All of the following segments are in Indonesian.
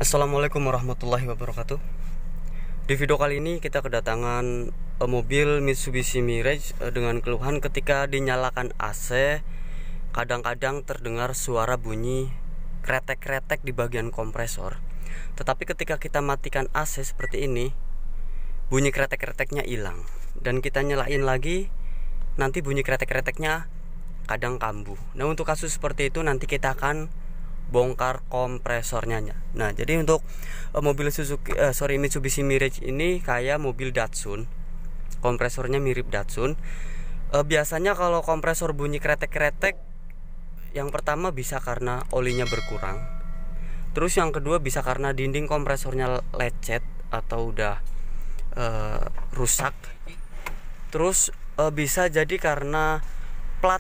Assalamualaikum warahmatullahi wabarakatuh. Di video kali ini kita kedatangan mobil Mitsubishi Mirage dengan keluhan ketika dinyalakan AC, kadang-kadang terdengar suara bunyi kretek-kretek di bagian kompresor. Tetapi ketika kita matikan AC seperti ini, bunyi kretek-kreteknya hilang. Dan kita nyalain lagi, nanti bunyi kretek-kreteknya kadang kambuh. Nah, untuk kasus seperti itu nanti kita akan bongkar kompresornya. Nah, jadi untuk mobil Mitsubishi Mirage ini kayak mobil Datsun. Kompresornya mirip Datsun. Biasanya kalau kompresor bunyi kretek-kretek, yang pertama bisa karena olinya berkurang. Terus yang kedua bisa karena dinding kompresornya lecet atau udah rusak. Terus bisa jadi karena plat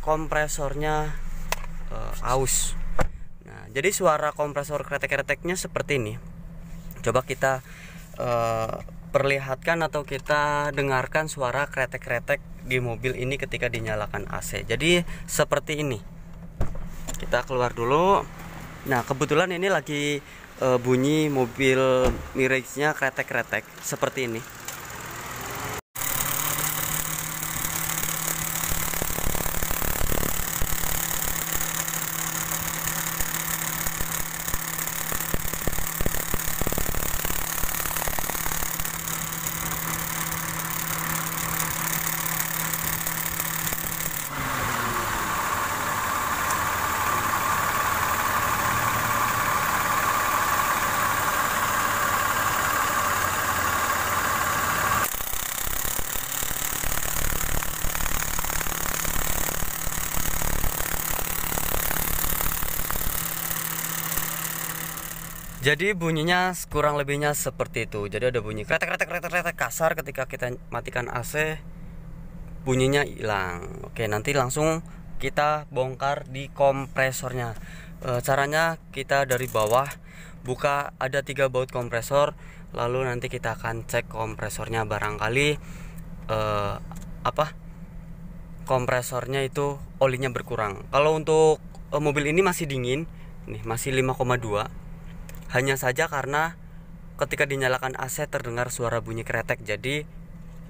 kompresornya aus. Nah, jadi suara kompresor kretek-kreteknya seperti ini. Coba kita perlihatkan atau kita dengarkan suara kretek-kretek di mobil ini ketika dinyalakan AC. Jadi seperti ini. Kita keluar dulu. Nah, kebetulan ini lagi bunyi mobil Mirage-nya kretek-kretek seperti ini. Jadi bunyinya kurang lebihnya seperti itu. Jadi ada bunyi kretek-kretek kasar ketika kita matikan AC, bunyinya hilang. Oke, nanti langsung kita bongkar di kompresornya. Caranya kita dari bawah buka, ada 3 baut kompresor, lalu nanti kita akan cek kompresornya, barangkali kompresornya itu olinya berkurang. Kalau untuk mobil ini masih dingin, nih masih 5,2. Hanya saja karena ketika dinyalakan AC terdengar suara bunyi kretek, jadi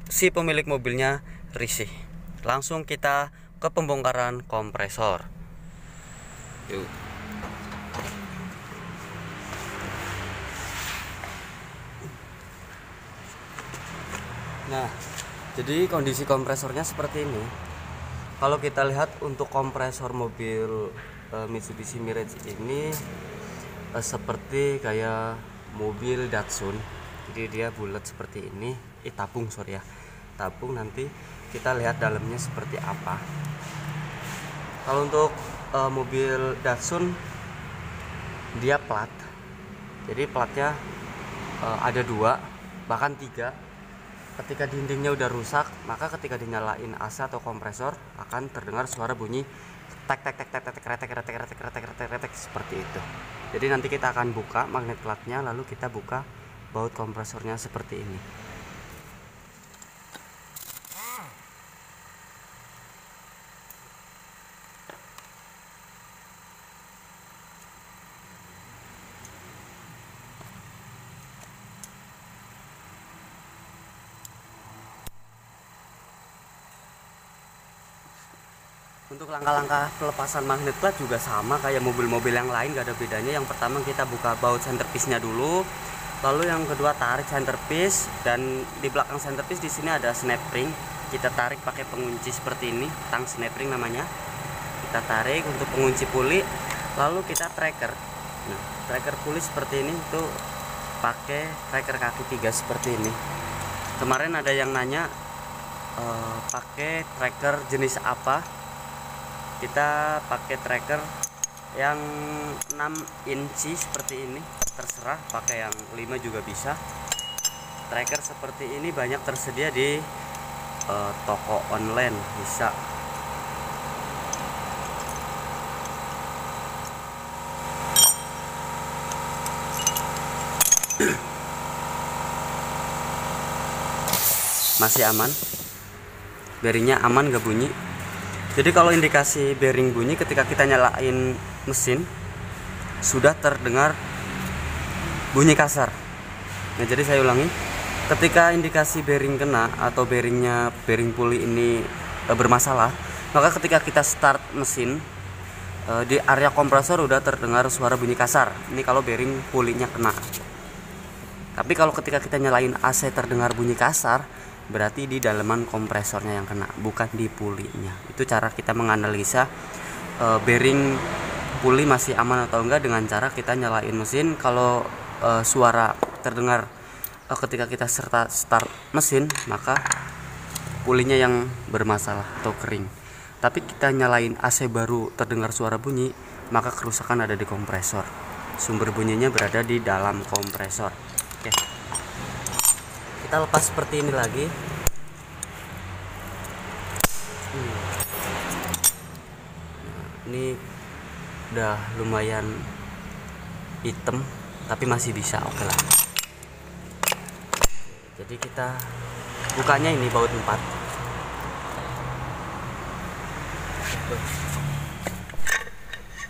si pemilik mobilnya risih. Langsung kita ke pembongkaran kompresor. Yuk. Nah, jadi kondisi kompresornya seperti ini. Kalau kita lihat untuk kompresor mobil Mitsubishi Mirage ini seperti kayak mobil Datsun. Jadi dia bulat seperti ini. Tabung nanti kita lihat dalamnya seperti apa. Kalau untuk mobil Datsun dia plat. Jadi platnya ada 2 bahkan 3. Ketika dindingnya udah rusak, maka ketika dinyalain AC atau kompresor akan terdengar suara bunyi kretek seperti itu. Jadi nanti kita akan buka magnet platnya, lalu kita buka baut kompresornya seperti ini. Untuk langkah-langkah pelepasan magnet plat juga sama kayak mobil-mobil yang lain, gak ada bedanya. Yang pertama kita buka baut centerpiece-nya dulu, lalu yang kedua tarik centerpiece, dan di belakang centerpiece di sini ada snap ring. Kita tarik pakai pengunci seperti ini, tang snap ring namanya. Kita tarik untuk pengunci puli, lalu kita tracker. Nah, tracker puli seperti ini itu pakai tracker kaki 3 seperti ini. Kemarin ada yang nanya pakai tracker jenis apa. Kita pakai tracker yang 6 inci seperti ini, terserah pakai yang 5 juga bisa. Tracker seperti ini banyak tersedia di toko online, bisa. Masih aman, bearingnya aman, gak bunyi. Jadi kalau indikasi bearing bunyi ketika kita nyalain mesin, sudah terdengar bunyi kasar. Nah, jadi saya ulangi, ketika indikasi bearing kena atau bearing puli ini bermasalah, maka ketika kita start mesin di area kompresor udah terdengar suara bunyi kasar. Ini kalau bearing pulinya kena. Tapi kalau ketika kita nyalain AC terdengar bunyi kasar, berarti di daleman kompresornya yang kena, bukan di pulinya. Itu cara kita menganalisa bearing puli masih aman atau enggak dengan cara kita nyalain mesin. Kalau suara terdengar ketika kita start mesin, maka pulinya yang bermasalah atau kering. Tapi kita nyalain AC baru terdengar suara bunyi, maka kerusakan ada di kompresor. Sumber bunyinya berada di dalam kompresor. Oke. Kita lepas seperti ini lagi. Ini udah lumayan hitam, tapi masih bisa, oke lah. Jadi kita bukanya ini baut 4.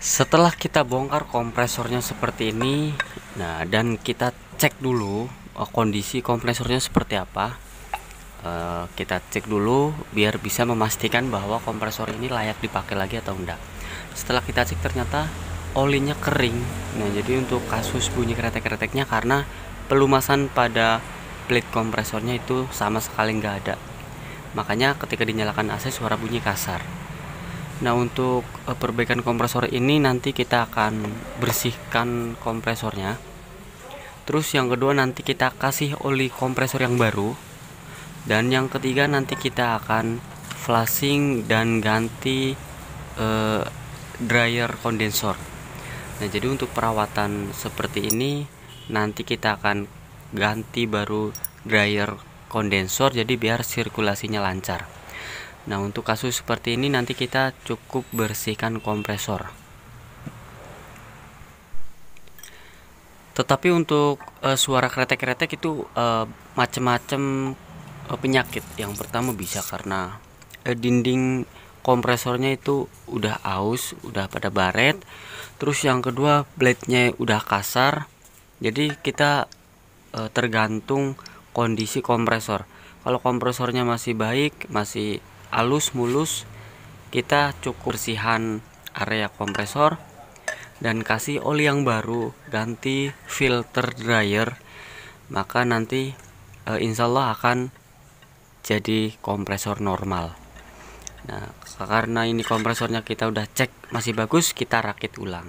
Setelah kita bongkar kompresornya seperti ini, nah, dan kita cek dulu kondisi kompresornya seperti apa. Kita cek dulu biar bisa memastikan bahwa kompresor ini layak dipakai lagi atau enggak. Setelah kita cek ternyata olinya kering. Nah, jadi untuk kasus bunyi kretek-kreteknya karena pelumasan pada plate kompresornya itu sama sekali nggak ada. Makanya ketika dinyalakan AC suara bunyi kasar. Nah, untuk perbaikan kompresor ini nanti kita akan bersihkan kompresornya. Terus yang kedua nanti kita kasih oli kompresor yang baru. Dan yang ketiga nanti kita akan flushing dan ganti dryer kondensor. Nah, jadi untuk perawatan seperti ini nanti kita akan ganti baru dryer kondensor, jadi biar sirkulasinya lancar. Nah, untuk kasus seperti ini nanti kita cukup bersihkan kompresor. Tetapi untuk suara kretek-kretek itu macam-macam penyakit. Yang pertama bisa karena dinding kompresornya itu udah aus, udah pada baret. Terus yang kedua blade-nya udah kasar. Jadi kita tergantung kondisi kompresor. Kalau kompresornya masih baik, masih halus mulus, kita cukup bersihan area kompresor dan kasih oli yang baru, ganti filter dryer, maka nanti insya Allah akan jadi kompresor normal. Nah, karena ini kompresornya kita udah cek masih bagus, kita rakit ulang.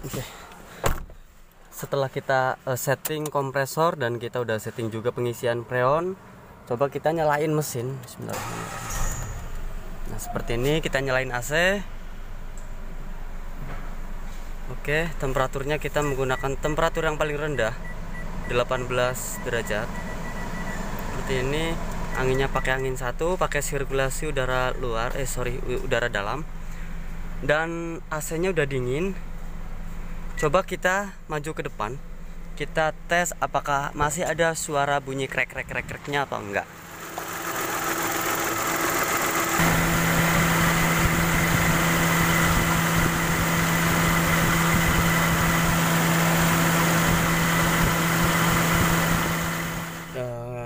Oke. Setelah kita setting kompresor dan kita udah setting juga pengisian freon, coba kita nyalain mesin. Bismillahirrahmanirrahim. Nah, seperti ini kita nyalain AC. Oke, temperaturnya kita menggunakan temperatur yang paling rendah, 18 derajat. Seperti ini, anginnya pakai angin 1, pakai sirkulasi udara luar, udara dalam. Dan AC-nya udah dingin. Coba kita maju ke depan. Kita tes apakah masih ada suara bunyi krek-krek-krek-kreknya atau enggak.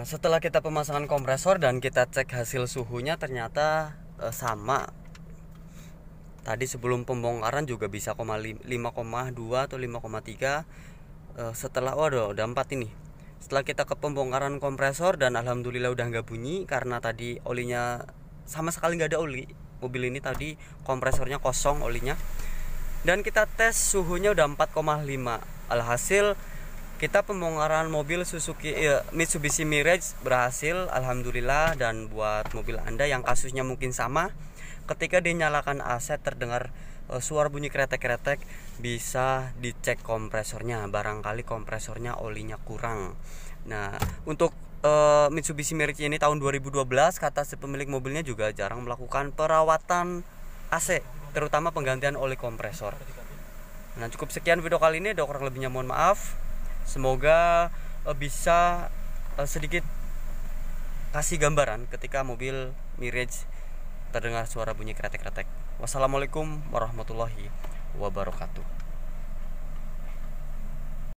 Setelah kita pemasangan kompresor dan kita cek hasil suhunya ternyata sama. Tadi sebelum pembongkaran juga bisa 5,2 atau 5,3. Setelah udah 4 ini. Setelah kita ke pembongkaran kompresor dan alhamdulillah udah nggak bunyi karena tadi olinya sama sekali nggak ada oli. Mobil ini tadi kompresornya kosong olinya. Dan kita tes suhunya udah 4,5. Alhasil kita pembongkaran mobil Mitsubishi Mirage berhasil, alhamdulillah. Dan buat mobil Anda yang kasusnya mungkin sama, ketika dinyalakan AC terdengar suara bunyi kretek-kretek, bisa dicek kompresornya, barangkali kompresornya olinya kurang. Nah, untuk Mitsubishi Mirage ini tahun 2012, kata si pemilik mobilnya juga jarang melakukan perawatan AC, terutama penggantian oli kompresor. Nah, cukup sekian video kali ini, ada kurang lebihnya mohon maaf. Semoga bisa sedikit kasih gambaran ketika mobil Mirage terdengar suara bunyi kretek-kretek. Wassalamualaikum warahmatullahi wabarakatuh.